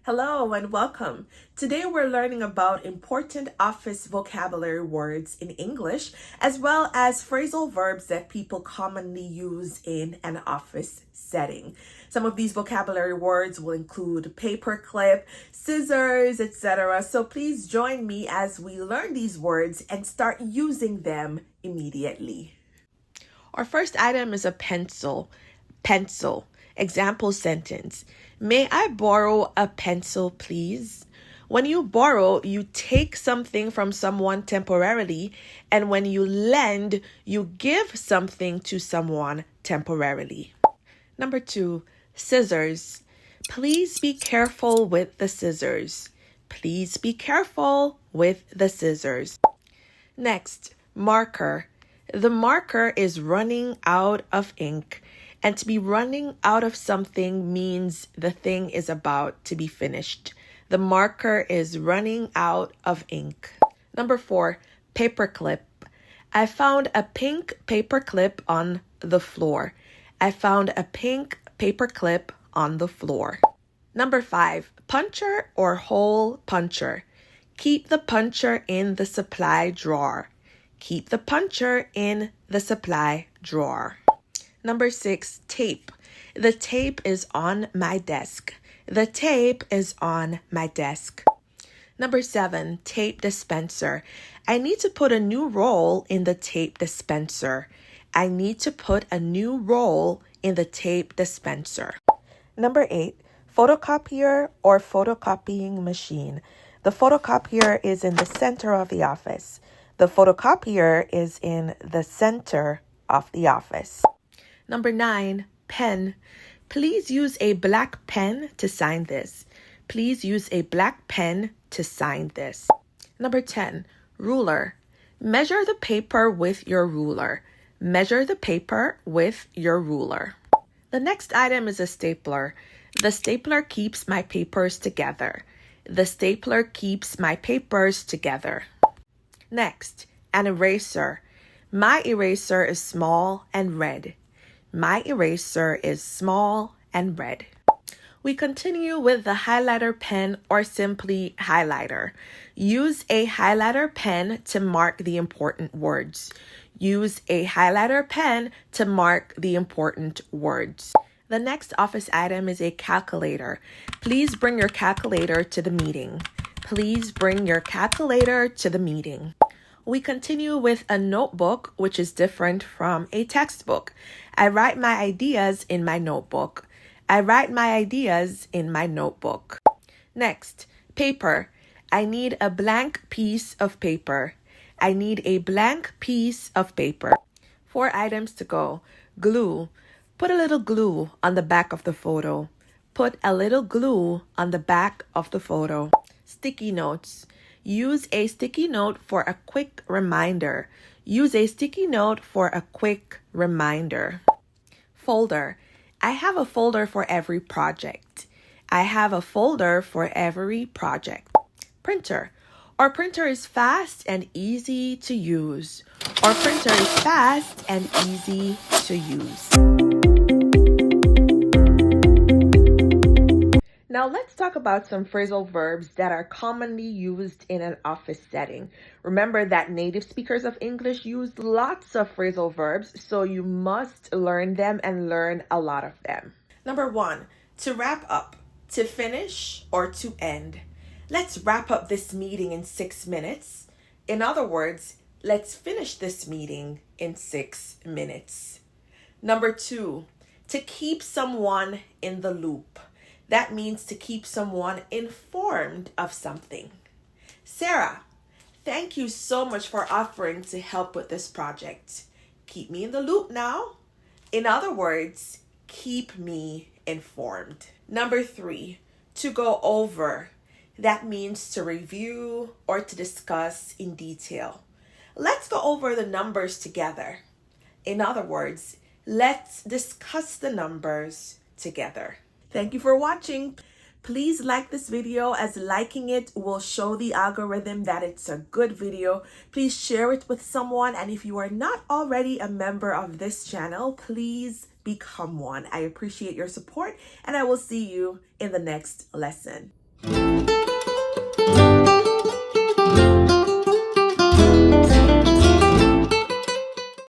Hello and welcome. Today we're learning about important office vocabulary words in English, as well as phrasal verbs that people commonly use in an office setting. Some of these vocabulary words will include paperclip, scissors, etc. So please join me as we learn these words and start using them immediately. Our first item is a pencil. Pencil. Example sentence. May I borrow a pencil, please? When you borrow, you take something from someone temporarily, and when you lend, you give something to someone temporarily. Number 2, scissors. Please be careful with the scissors. Please be careful with the scissors. Next, marker. The marker is running out of ink. And to be running out of something means the thing is about to be finished. The marker is running out of ink. Number 4, paperclip. I found a pink paperclip on the floor. I found a pink paperclip on the floor. Number 5, puncher or hole puncher. Keep the puncher in the supply drawer. Keep the puncher in the supply drawer. Number 6, tape. The tape is on my desk. The tape is on my desk. Number 7, tape dispenser. I need to put a new roll in the tape dispenser. I need to put a new roll in the tape dispenser. Number 8, photocopier or photocopying machine. The photocopier is in the center of the office. The photocopier is in the center of the office. Number 9, pen. Please use a black pen to sign this. Please use a black pen to sign this. Number 10, ruler. Measure the paper with your ruler. Measure the paper with your ruler. The next item is a stapler. The stapler keeps my papers together. The stapler keeps my papers together. Next, an eraser. My eraser is small and red. My eraser is small and red. We continue with the highlighter pen or simply highlighter. Use a highlighter pen to mark the important words. Use a highlighter pen to mark the important words. The next office item is a calculator. Please bring your calculator to the meeting. Please bring your calculator to the meeting. We continue with a notebook, which is different from a textbook. I write my ideas in my notebook. I write my ideas in my notebook. Next, paper. I need a blank piece of paper. I need a blank piece of paper. 4 items to go. Glue. Put a little glue on the back of the photo. Put a little glue on the back of the photo. Sticky notes. Use a sticky note for a quick reminder. Use a sticky note for a quick reminder. Folder. I have a folder for every project. I have a folder for every project. Printer. Our printer is fast and easy to use. Our printer is fast and easy to use. Now let's talk about some phrasal verbs that are commonly used in an office setting. Remember that native speakers of English use lots of phrasal verbs, so you must learn them and learn a lot of them. Number 1, to wrap up, to finish, or to end. Let's wrap up this meeting in 6 minutes. In other words, let's finish this meeting in 6 minutes. Number 2, to keep someone in the loop. That means to keep someone informed of something. Sarah, thank you so much for offering to help with this project. Keep me in the loop now. In other words, keep me informed. Number 3, to go over. That means to review or to discuss in detail. Let's go over the numbers together. In other words, let's discuss the numbers together. Thank you for watching. Please like this video, as liking it will show the algorithm that it's a good video. Please share it with someone, and if you are not already a member of this channel, please become one. I appreciate your support, and I will see you in the next lesson. you.